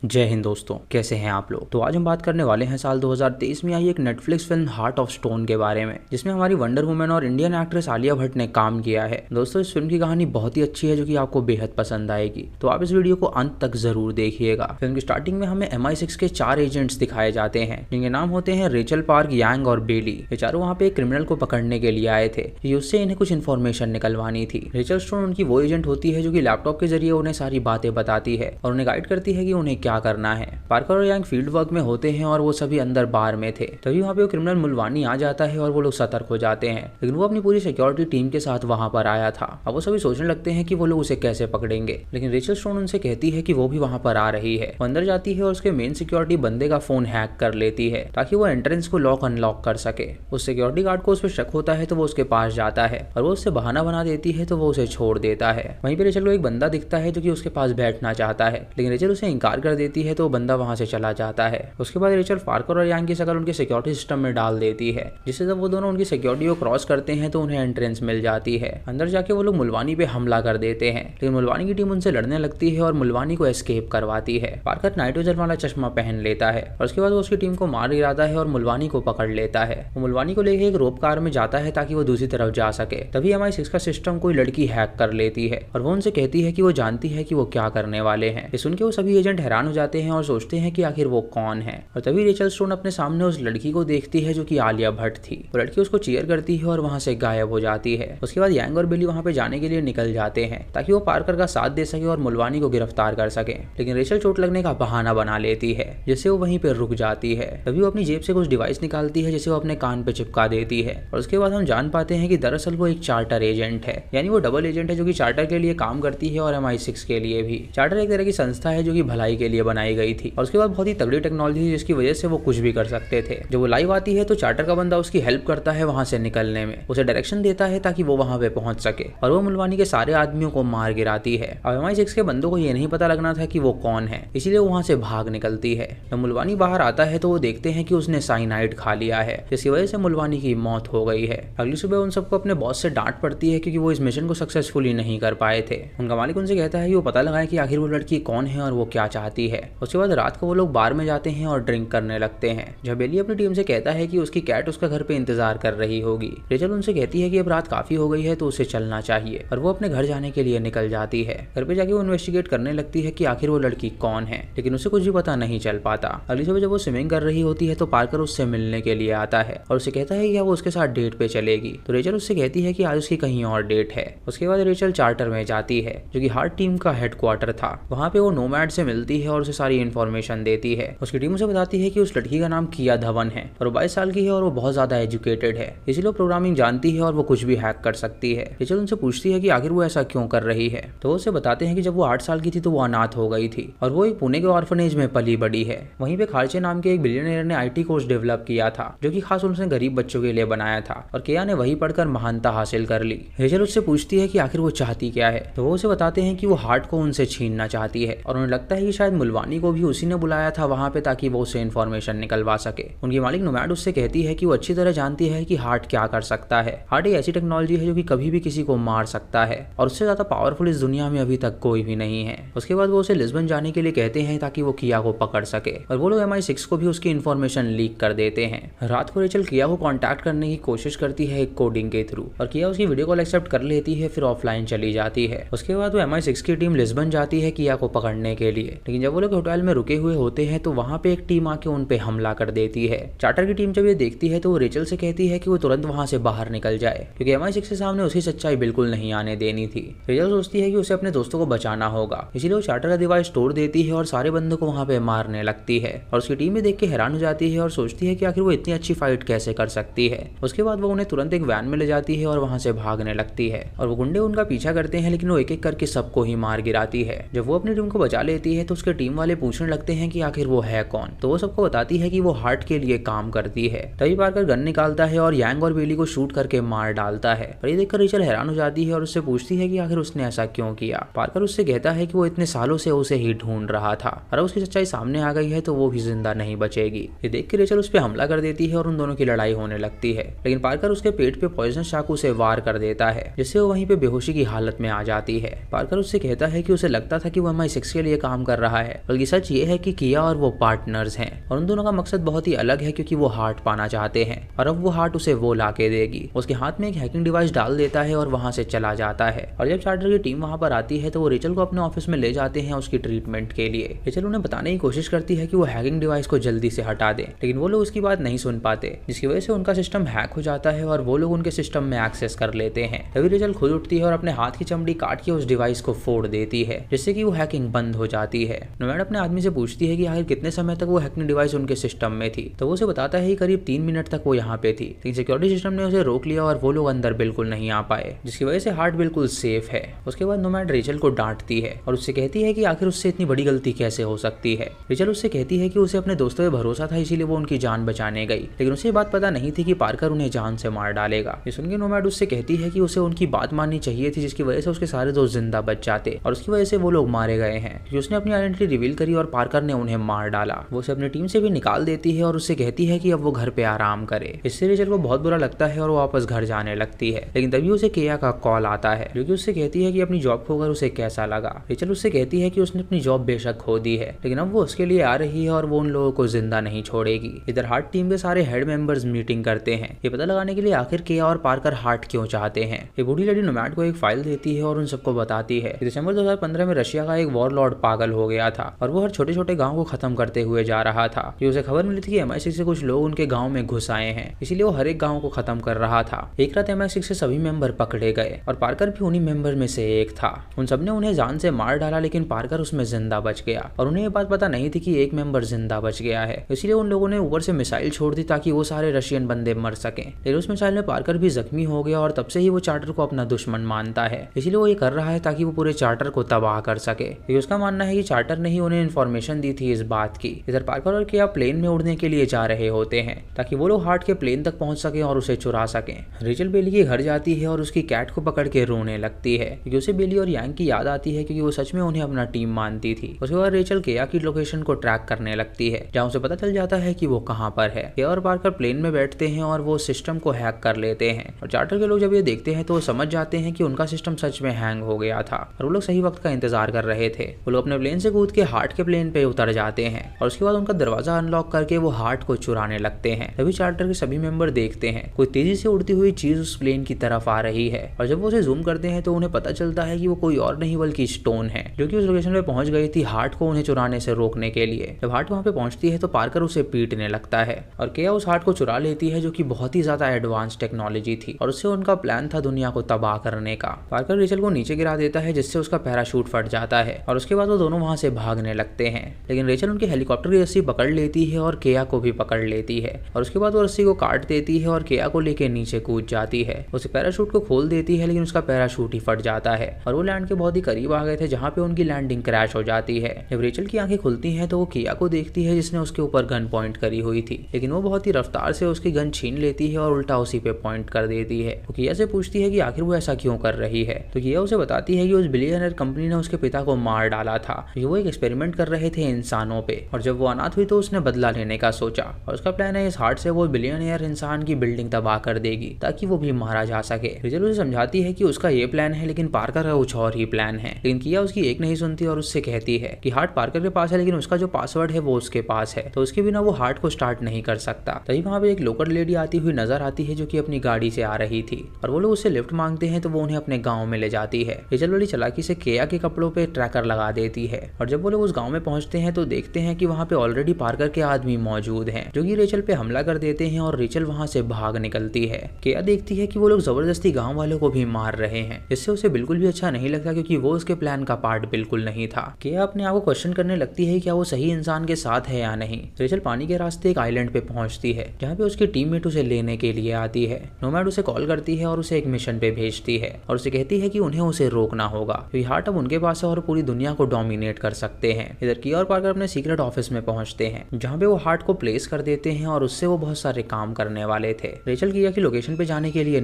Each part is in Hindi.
जय हिंद दोस्तों, कैसे हैं आप लोग। तो आज हम बात करने वाले हैं साल 2023 में आई एक Netflix film heart of stone के बारे में, जिसमें हमारी वंडर वुमन और इंडियन एक्ट्रेस आलिया भट्ट ने काम किया है। दोस्तों, इस फिल्म की कहानी बहुत ही अच्छी है जो कि आपको बेहद पसंद आएगी, तो आप इस वीडियो को अंत तक जरूर देखिएगा। फिल्म की स्टार्टिंग में हमें MI6 के 4 एजेंट्स दिखाए जाते हैं, जिनके नाम होते हैं रेचल, पार्क, यांग और बेली। ये चारों वहाँ पे एक क्रिमिनल को पकड़ने के लिए आए थे, उससे इन्हें कुछ इन्फॉर्मेशन निकलवानी थी। रेचल स्टोन उनकी वो एजेंट होती है जो कि लैपटॉप के जरिए उन्हें सारी बातें बताती है और उन्हें गाइड करती है कि उन्हें क्या करना है। पार्कर और यांग फील्ड वर्क में होते हैं और वो सभी अंदर बार में थे। तभी वहाँ पे वो क्रिमिनल मुलवानी आ जाता है और वो लोग सतर्क हो जाते हैं, लेकिन वो अपनी पूरी सिक्योरिटी टीम के साथ वहाँ पर आया था। अब वो सभी सोचने लगते हैं कि वो लोग उसे कैसे पकड़ेंगे, लेकिन रेचल स्टोन उनसे कहती है कि वो भी वहाँ पर आ रही है। वो अंदर जाती है और उसके मेन सिक्योरिटी बंदे का फोन हैक कर लेती है ताकि वो एंट्रेंस को लॉक अनलॉक कर सके। उस सिक्योरिटी गार्ड को उस पर शक होता है तो वो उसके पास जाता है और वो उससे बहाना बना देती है तो वो उसे छोड़ देता है। वहीं पर रेचल को एक बंदा दिखता है जो कि उसके पास बैठना चाहता है, लेकिन रेचल उसे इनकार कर देती है तो वो बंदा वहाँ से चला जाता है। उसके बाद रेचल पार्कर और यांग की शक्ल उनके सिक्योरिटी सिस्टम में डाल देती है, जिससे जब वो दोनों उनकी सिक्योरिटी को क्रॉस करते हैं तो उन्हें एंट्रेंस मिल जाती है। अंदर जाके वो लोग मुलवानी पे हमला कर देते हैं, लेकिन मुलवानी की टीम उनसे लड़ने लगती है और मुलवानी को एस्केप करवाती है। पार्कर नाइट विजन वाला चश्मा पहन लेता है और उसके बाद वो उसकी टीम को मार गिराता है और मुलवानी को पकड़ लेता है। वो मुलवानी को लेकर एक रोप कार में जाता है ताकि वो दूसरी तरफ जा सके। तभी MI6 का सिस्टम कोई लड़की हैक कर लेती है और वो उनसे कहती है कि वो जानती है कि वो क्या करने वाले हैं। ये सुन के वो सभी एजेंट हैरान हो जाते हैं और सोचते हैं कि आखिर वो कौन है। और तभी रेचल स्टोन अपने सामने उस लड़की को देखती है जो कि आलिया भट्ट थी। वो लड़की उसको चीयर करती है और वहां से गायब हो जाती है। उसके बाद यांग और बिली वहां पे जाने के लिए निकल जाते हैं ताकि वो पार्कर का साथ दे सके और मुलवानी को गिरफ्तार कर सके, लेकिन रेचल चोट लगने का बहाना बना लेती है, जिससे वो वहीं पे रुक जाती है। तभी वो अपनी जेब से कुछ डिवाइस निकालती है जिसे वो अपने कान पे चिपका देती है और उसके बाद हम जान पाते हैं कि दरअसल वो एक चार्टर एजेंट है, यानी वो डबल एजेंट है जो कि चार्टर के लिए काम करती है और MI6 के लिए भी। चार्टर एक तरह की संस्था है जो कि भलाई के लिए बनाई गई थी और उसके बाद बहुत ही तगड़ी टेक्नोलॉजी जिसकी वजह से वो कुछ भी कर सकते थे। जब वो लाइव आती है तो चार्टर का बंदा उसकी हेल्प करता है वहां से निकलने में, उसे डायरेक्शन देता है ताकि वो वहां पे पहुंच सके और वो मुलवानी के सारे आदमियों को मार गिराती है। अब MI6 के बंदों को ये नहीं पता लगना था कि वो कौन है, इसीलिए वो वहां से भाग निकलती है। जब मुलवानी बाहर आता है तो वो देखते हैं कि उसने साइनाइड खा लिया है, जिसकी वजह से मुलवानी की मौत हो गई है। अगली सुबह उन सबको अपने बॉस से डांट पड़ती है क्योंकि वो इस मिशन को सक्सेसफुली नहीं कर पाए थे। उनका मालिक उनसे कहता है कि वो पता लगाए कि आखिर वो लड़की कौन है और वो क्या चाहती है। उसके बाद रात को वो लोग बार में जाते हैं और ड्रिंक करने लगते हैं। जब बेली अपनी टीम से कहता है कि उसकी कैट उसका घर पे इंतजार कर रही होगी। रेचल उनसे कहती है कि अब रात काफी हो गई है तो उसे चलना चाहिए और वो अपने घर जाने के लिए निकल जाती है। घर पे जाके वो इन्वेस्टिगेट करने लगती है कि आखिर वो लड़की कौन है, लेकिन उसे कुछ भी पता नहीं चल पाता। अगली सुबह जब वो स्विमिंग कर रही होती है तो पार्कर उससे मिलने के लिए आता है और उसे कहता है कि वो उसके साथ डेट पे चलेगी। तो रेचल उससे कहती है कि आज उसकी कहीं और डेट है। उसके बाद रेचल चार्टर में जाती है जो कि हार्ट टीम का हेडक्वार्टर था। वहाँ पे वो नोमैड से मिलती है और उसे सारी इन्फॉर्मेशन देती है। उसकी टीम उसे बताती है कि उस लड़की का नाम किया धवन है और 22 साल की है और वो बहुत ज्यादा एजुकेटेड है, इसीलिए प्रोग्रामिंग जानती है और वो कुछ भी हैक कर सकती है। रेचल उनसे पूछती है कि आखिर वो ऐसा क्यों कर रही है, तो वो उसे बताते हैं कि जब वो 8 साल की थी तो वो अनाथ हो गई थी और वो एक पुणे के ऑर्फनेज में पली बड़ी है। वहीं पे खालचे नाम के एक बिलियनियर ने IT कोर्स डेवलप किया था जो कि खास उसने गरीब बच्चों के लिए बनाया था और किया ने वही पढ़कर महानता हासिल कर ली। रेचल उससे पूछती है कि आखिर वो चाहती क्या है, तो वो उसे बताते हैं कि वो हार्ट को उनसे छीनना चाहती है और उन्हें लगता है कि शायद मुलवानी को भी उसी ने बुलाया था वहां पे ताकि वो उसे इन्फॉर्मेशन निकलवा सके। उनकी मालिक नोमैड उससे कहती है कि वो अच्छी तरह जानती है कि हार्ट क्या कर सकता है। हार्ट एक ऐसी टेक्नोलॉजी है जो कि कभी भी किसी को मार सकता है और उससे ज्यादा पावरफुल इस दुनिया में अभी तक कोई भी नहीं है। उसके बाद वो उसे लिस्बन जाने के लिए कहते हैं ताकि वो किया को पकड़ सके और वो लोग MI6 को भी उसकी इन्फॉर्मेशन लीक कर देते हैं। रात को रेचल किया को कॉन्टैक्ट करने की कोशिश करती है एक कोडिंग के थ्रू और किया उसकी वीडियो कॉल एक्सेप्ट कर लेती है, फिर ऑफलाइन चली जाती है। उसके बाद वो MI6 की टीम लिस्बन जाती है किया को पकड़ने के लिए, लेकिन जब वो लोग होटल में रुके हुए होते हैं तो वहां पे एक टीम आके उन पे हमला कर देती है। चार्टर की टीम जब ये देखती है तो वो रेचल से कहती है कि वो तुरंत वहां से बाहर निकल जाए क्योंकि MI6 के सामने उसकी सच्चाई बिल्कुल नहीं आने देनी थी। रेचल सोचती है कि उसे अपने दोस्तों को बचाना होगा, इसीलिए वो चार्टर का डिवाइस तोड़ देती है और सारे बंदों को वहां पे मारने लगती है और उसकी टीम भी देख के हैरान हो जाती है और सोचती है कि आखिर वो इतनी अच्छी फाइट कैसे कर सकती है। उसके बाद वो उन्हें तुरंत एक वैन में ले जाती है और वहां से भागने लगती है और वो गुंडे उनका पीछा करते हैं, लेकिन वो एक एक करके सबको ही मार गिराती है। जब वो अपनी टीम को बचा लेती है तो उसके टीम वाले पूछने लगते हैं कि आखिर वो है कौन, तो वो सबको बताती है कि वो हार्ट के लिए काम करती है। तभी पार्कर गन निकालता है और यांग और बेली को शूट करके मार डालता है और ये देखकर रेचल हैरान हो जाती है और उससे पूछती है कि आखिर उसने ऐसा क्यों किया। पार्कर उससे कहता है कि वो इतने सालों से उसे ही ढूंढ रहा था और उसकी सच्चाई सामने आ गई है तो वो भी जिंदा नहीं बचेगी। ये देख के रेचल उस पर हमला कर देती है और उन दोनों की लड़ाई होने लगती है, लेकिन पार्कर उसके पेट पे पॉइजन चाकू से वार कर देता है जिससे वो वहीं पे बेहोशी की हालत में आ जाती है। पार्कर उससे कहता है कि उसे लगता था कि वो MI6 के लिए काम कर रहा है, है, बल्कि सच ये है कि किया और वो पार्टनर्स हैं और उन दोनों का मकसद बहुत ही अलग है, क्योंकि वो हार्ट पाना चाहते हैं और अब वो हार्ट उसे वो ला के देगी। उसके हाथ में एक हैकिंग डिवाइस डाल देता है और वहां से चला जाता है। और जब चार्टर की टीम वहां पर आती है तो वो रेचल को अपने ऑफिस में ले जाते हैं उसकी ट्रीटमेंट के लिए। रेचल उन्हें बताने की कोशिश करती है कि वो हैकिंग डिवाइस को जल्दी से हटा दें, लेकिन वो लोग उसकी बात नहीं सुन पाते, जिसकी वजह से उनका सिस्टम हैक हो जाता है और वो लोग उनके सिस्टम में एक्सेस कर लेते हैं। तभी रेचल खुद उठती है और अपने हाथ की चमड़ी काट के उस डिवाइस को फोड़ देती है, जिससे कि वो हैकिंग बंद हो जाती है। नोमैड अपने आदमी से पूछती है कि आखिर कितने समय तक वो हैकिंग डिवाइस उनके सिस्टम में थी, तो वो उसे बताता है कि करीब 3 मिनट तक वो यहाँ पे थी, लेकिन सिक्योरिटी सिस्टम ने उसे रोक लिया और वो लोग अंदर बिल्कुल नहीं आ पाए, जिसकी वजह से हार्ट बिल्कुल सेफ है। उसके बाद नोमैड रेचल को डांटती है और उससे कहती है कि आखिर उससे इतनी बड़ी गलती कैसे हो सकती है। रेचल उससे कहती है कि उसे अपने दोस्तों पे भरोसा था, इसीलिए वो उनकी जान बचाने गई, लेकिन उसे बात पता नहीं थी कि पार्कर उन्हें जान से मार डालेगा। ये सुनकर नोमैड उससे कहती है कि उसे उनकी बात माननी चाहिए थी, जिसकी वजह से उसके सारे दोस्त जिंदा बच जाते और उसकी वजह से वो लोग मारे गए हैं, क्योंकि उसने अपनी आइडेंटिटी रिवील करी और पार्कर ने उन्हें मार डाला। वो उसे अपनी टीम से भी निकाल देती है और उससे कहती है कि अब वो घर पे आराम करे। इससे रेचल को बहुत बुरा लगता है और वो वापस घर जाने लगती है, लेकिन तभी उसे केया का कॉल आता है, जो कि उससे कहती है कि अपनी जॉब खोकर उसे कैसा लगा। रेचल उससे कहती है कि उसने अपनी जॉब बेशक खो दी है, लेकिन अब वो उसके लिए आ रही है और वो उन लोगों को जिंदा नहीं छोड़ेगी। इधर हार्ट टीम के सारे हेड मेंबर्स मीटिंग करते हैं, ये पता लगाने के लिए आखिर केया और पार्कर हार्ट क्यों चाहते हैं। ये बूढ़ी लेडी नोमैड को एक फाइल देती है और उन सबको बताती है कि दिसंबर 2015 में रशिया का एक वॉरलॉर्ड पागल हो गया था और वो हर छोटे छोटे गाँव को खत्म करते हुए जा रहा था। कि उसे खबर मिली थी कि MI6 से कुछ लोग उनके गाँव में घुस आए हैं, इसीलिए वो हर एक गाँव को खत्म कर रहा था। एक रात MI6 से सभी मेंबर पकड़े गए और पार्कर भी उन्हीं मेंबर में से एक था। उन सबने उन्हें जान से मार डाला, लेकिन पार्कर उसमें जिंदा बच गया और उन्हें ये बात पता नहीं थी कि एक मेंबर जिंदा बच गया है, इसलिए उन लोगों ने ऊपर से मिसाइल छोड़ दी ताकि वो सारे रशियन बंदे मर सकें। लेकिन उस मिसाइल में पार्कर भी जख्मी हो गया और तब से ही वो चार्टर को अपना दुश्मन मानता है, इसलिए वो ये कर रहा है ताकि वो पूरे चार्टर को तबाह कर सके। ये उसका मानना है कि चार्टर ने ही उन्हें इन्फॉर्मेशन दी थी इस बात की। इधर पार्कर और केया प्लेन में उड़ने के लिए जा रहे होते हैं ताकि वो लोग हार्ट के प्लेन तक पहुंच सके और उसे चुरा सकें। रेचल बेली के घर जाती है और उसकी कैट को पकड़ के रोने लगती है, क्योंकि उसे बेली और यांग की याद आती है, क्योंकि वो सच में उन्हें अपना टीम मानती थी। उसके बाद रेचल केया की लोकेशन को ट्रैक करने लगती है, जहाँ उसे पता चल जाता है कि वो कहाँ पर है। केया और पार्कर प्लेन में बैठते हैं और वो सिस्टम को हैक कर लेते हैं और चार्टर के लोग जब ये देखते हैं तो वो समझ जाते हैं कि उनका सिस्टम सच में हैंग हो गया था और वो लोग सही वक्त का इंतजार कर रहे थे। वो लोग अपने प्लेन से कूद के हार्ट के प्लेन पे उतर जाते हैं और उसके बाद उनका दरवाजा अनलॉक करके वो हार्ट को चुराने लगते हैं। तभी चार्टर के सभी मेंबर देखते हैं कोई तेजी से उड़ती हुई चीज उस प्लेन की तरफ आ रही है और जब वो उसे जूम करते हैं तो उन्हें पता चलता है कि वो कोई और नहीं बल्कि स्टोन है, जो कि उस लोकेशन पे पहुंच गई थी हार्ट को उन्हें चुराने से रोकने के लिए। जब हार्ट वहां पे पहुंचती है तो पार्कर उसे पीटने लगता है और केया उस हार्ट को चुरा लेती है, जो कि बहुत ही ज्यादा एडवांस टेक्नोलॉजी थी और उससे उनका प्लान था दुनिया को तबाह करने का। पार्कर रेचल को नीचे गिरा देता है, जिससे उसका पैराशूट फट जाता है और उसके बाद वो दोनों वहां से भागने लगते हैं, लेकिन रेचल उनके हेलीकॉप्टर की रस्सी पकड़ लेती है और केया को भी पकड़ लेती है और उसके बाद वो रस्सी को काट देती है और केया को लेके नीचे कूद जाती है। उसे पैराशूट को खोल देती है, लेकिन उसका पैराशूट ही फट जाता है और वो लैंड के बहुत ही करीब आ गए थे, जहाँ पे उनकी लैंडिंग क्रैश हो जाती है। जब रेचल की आंखें खुलती हैं तो वो केया को देखती है, जिसने उसके ऊपर गन पॉइंट करी हुई थी, लेकिन वो बहुत ही रफ्तार से उसकी गन छीन लेती है और उल्टा उसी पे पॉइंट कर देती है। वो केया से पूछती है कि आखिर वो ऐसा क्यों कर रही है, तो केया उसे बताती है कि उस बिलियनर कंपनी ने उसके पिता को मार डाला था, क्योंकि वो एक एक्सपेरिमेंट कर रहे थे इंसानों पे और जब वो अनाथ हुई तो उसने बदला लेने का सोचा और उसका प्लान है इस हार्ट से वो बिलियनियर इंसान की बिल्डिंग तबाह कर देगी ताकि वो भी मारा जा सके। रेचल उसे समझाती है कि उसका ये प्लान है, लेकिन पार्कर का कुछ और ही प्लान है, लेकिन किया उसकी एक नहीं सुनती और उससे कहती है कि हार्ट पार्कर के पास है, लेकिन उसका जो पासवर्ड है वो उसके पास है, तो उसके बिना वो हार्ट को स्टार्ट नहीं कर सकता। तभी वहाँ पे एक लोकल लेडी आती हुई नजर आती है, जो कि अपनी गाड़ी से आ रही थी और वो लोग उससे लिफ्ट मांगते हैं, तो वो उन्हें अपने गाँव में ले जाती है। रेचल बड़ी चालाकी से केया के कपड़ों पे ट्रैकर लगा देती है और जब वो लोग उस गाँव में पहुंचते हैं तो देखते हैं कि वहाँ पे ऑलरेडी पार्कर के आदमी मौजूद हैं, जो कि रेचल पे हमला कर देते हैं और रेचल वहाँ से भाग निकलती है। केया देखती है कि वो लोग जबरदस्ती गांव वालों को भी मार रहे हैं, जिससे उसे बिल्कुल भी अच्छा नहीं लगता, क्योंकि वो उसके प्लान का पार्ट बिल्कुल नहीं था। केया अपने आप को क्वेश्चन करने लगती है क्या वो सही इंसान के साथ है या नहीं। रेचल पानी के रास्ते एक आइलैंड पे पहुंचती है, जहाँ पे उसकी टीममेट उसे लेने के लिए आती है। नोमैड उसे कॉल करती है और उसे एक मिशन पे भेजती है और उसे कहती है कि उन्हें उसे रोकना होगा, क्योंकि हार्ट अब उनके पास है और पूरी दुनिया को डोमिनेट कर सकते हैं। इधर किया और पार्कर अपने सीक्रेट ऑफिस में पहुंचते हैं, जहाँ पे वो हार्ट को प्लेस कर देते हैं और उससे वो बहुत सारे काम करने वाले थे। रेचल किया की लोकेशन पे जाने के लिए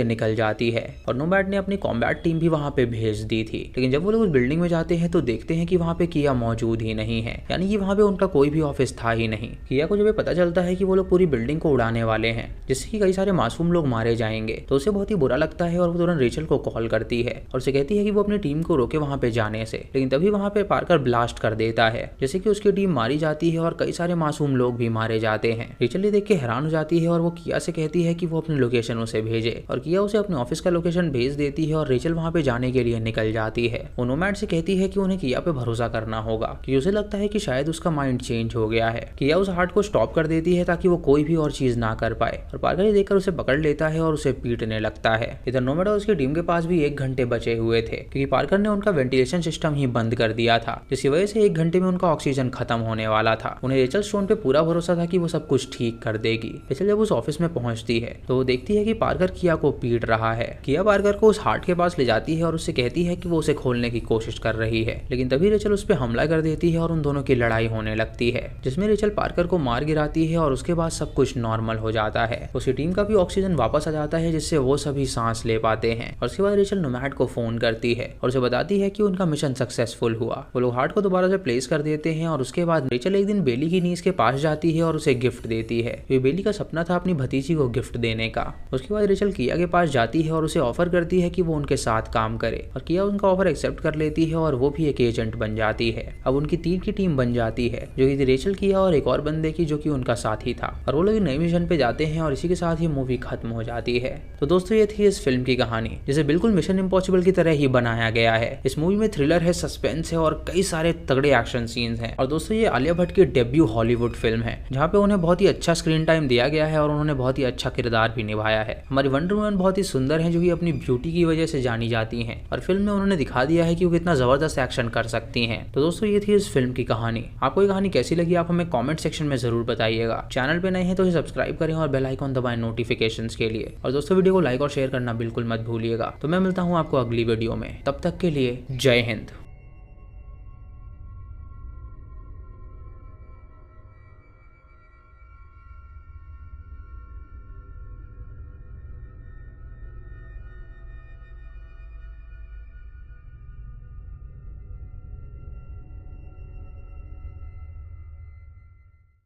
निकल जाती है और नोमैड ने अपनी कॉम्बैट टीम भी वहाँ पे भेज दी थी, लेकिन जब वो लोग उस बिल्डिंग में जाते हैं तो देखते हैं कि वहाँ पे किया मौजूद ही नहीं है, यानी कि वहाँ पे उनका कोई भी ऑफिस था ही नहीं। किया को जब ये पता चलता है कि वो लोग पूरी बिल्डिंग को उड़ाने वाले हैं, जिससे कि कई सारे मासूम लोग मारे जाएंगे, तो उसे बहुत ही बुरा लगता है और वो तुरंत रेचल को कॉल करती है और उसे कहती है कि वो अपनी टीम को रोके वहाँ वहाँ पे जाने से, लेकिन तभी वहाँ पे पार्कर ब्लास्ट कर देता है, जैसे कि उसकी टीम मारी जाती है और कई सारे मासूम लोग भी मारे जाते हैं। रेचल ये देख के हैरान हो जाती है और वो किया से कहती है कि वो अपनी लोकेशन उसे भेजे, और किया उसे अपने ऑफिस का लोकेशन भेज देती है और रेचल वहाँ पे जाने के लिए निकल जाती है। वो नोमैड से कहती है कि उन्हें किया पे भरोसा करना होगा, क्योंकि उसे लगता है कि शायद उसका माइंड चेंज हो गया है। किया उस हार्ट को स्टॉप कर देती है ताकि वो कोई भी और चीज ना कर पाए, और पार्कर ये देखकर उसे पकड़ लेता है और उसे पीटने लगता है। इधर नोमैड और उसकी टीम के पास भी 1 घंटे बचे हुए थे, क्योंकि पार्कर ने उनका वेंटिलेशन सिस्टम ही बंद कर दिया था, जिसकी वजह से 1 घंटे में उनका ऑक्सीजन खत्म होने वाला था। उन्हें रेचल स्टोन पे पूरा भरोसा था कि वो सब कुछ ठीक कर देगी। रेचल जब उस ऑफिस में पहुंचती है तो वो देखती है कि पार्कर किया को पीट रहा है। किया पार्कर को उस हार्ट के पास ले जाती है और उससे कहती है कि वो उसे खोलने की कोशिश कर रही है, लेकिन तभी रेचल उस पर हमला कर देती है और उन दोनों की लड़ाई होने लगती है, जिसमें रेचल पार्कर को मार गिराती है और उसके बाद सब कुछ नॉर्मल हो जाता है। उसकी टीम का भी ऑक्सीजन वापस आ जाता है, जिससे वो सभी सांस ले पाते हैं। और उसके बाद रेचल नोमैड को फोन करती है और उसे बताती है कि उनका मिशन सक्सेसफुल हुआ। वो लोग हार्ट को दोबारा से प्लेस कर देते हैं और उसके बाद रेचल एक दिन बेली की नीज के पास जाती है और उसे गिफ्ट देती है। ये बेली का सपना था अपनी भतीजी को गिफ्ट देने का। उसके बाद रेचल किया के पास जाती है और उसे ऑफर करती है कि वो उनके साथ काम करे, और किया उनका ऑफर एक्सेप्ट कर लेती है और वो भी एक एजेंट बन जाती है। अब उनकी 3 की टीम बन जाती है, जो कि रेचल, किया और एक और बंदे की, जो कि उनका साथी था, और वो लोग नए मिशन पे जाते हैं और इसी के साथ ही मूवी खत्म हो जाती है। तो दोस्तों ये थी इस फिल्म की कहानी, जिसे बिल्कुल मिशन इम्पॉसिबल की तरह ही बनाया गया है। इस मूवी में थ्रिलर है, सस्पेंस है और कई सारे तगड़े एक्शन सीन्स हैं। और दोस्तों ये आलिया भट्ट की डेब्यू हॉलीवुड फिल्म है, जहाँ पे उन्हें बहुत ही अच्छा स्क्रीन टाइम दिया गया है और उन्होंने बहुत ही अच्छा किरदार भी निभाया है। हमारी वंडर वुमन बहुत ही सुंदर है, जो कि अपनी ब्यूटी की वजह से जानी जाती हैं, और फिल्म में उन्होंने दिखा दिया है कि वो कितना जबरदस्त एक्शन कर सकती हैं। तो दोस्तों ये थी इस फिल्म की कहानी। आपको ये कहानी कैसी लगी आप हमें कमेंट सेक्शन में जरूर बताइएगा। चैनल पे नए हैं तो इसे सब्सक्राइब करें और बेल आइकन दबाएं नोटिफिकेशंस के लिए। और दोस्तों वीडियो को लाइक और शेयर करना बिल्कुल मत भूलिएगा। तो मैं मिलता हूँ आपको अगली वीडियो में, तब तक के लिए जय हिंद।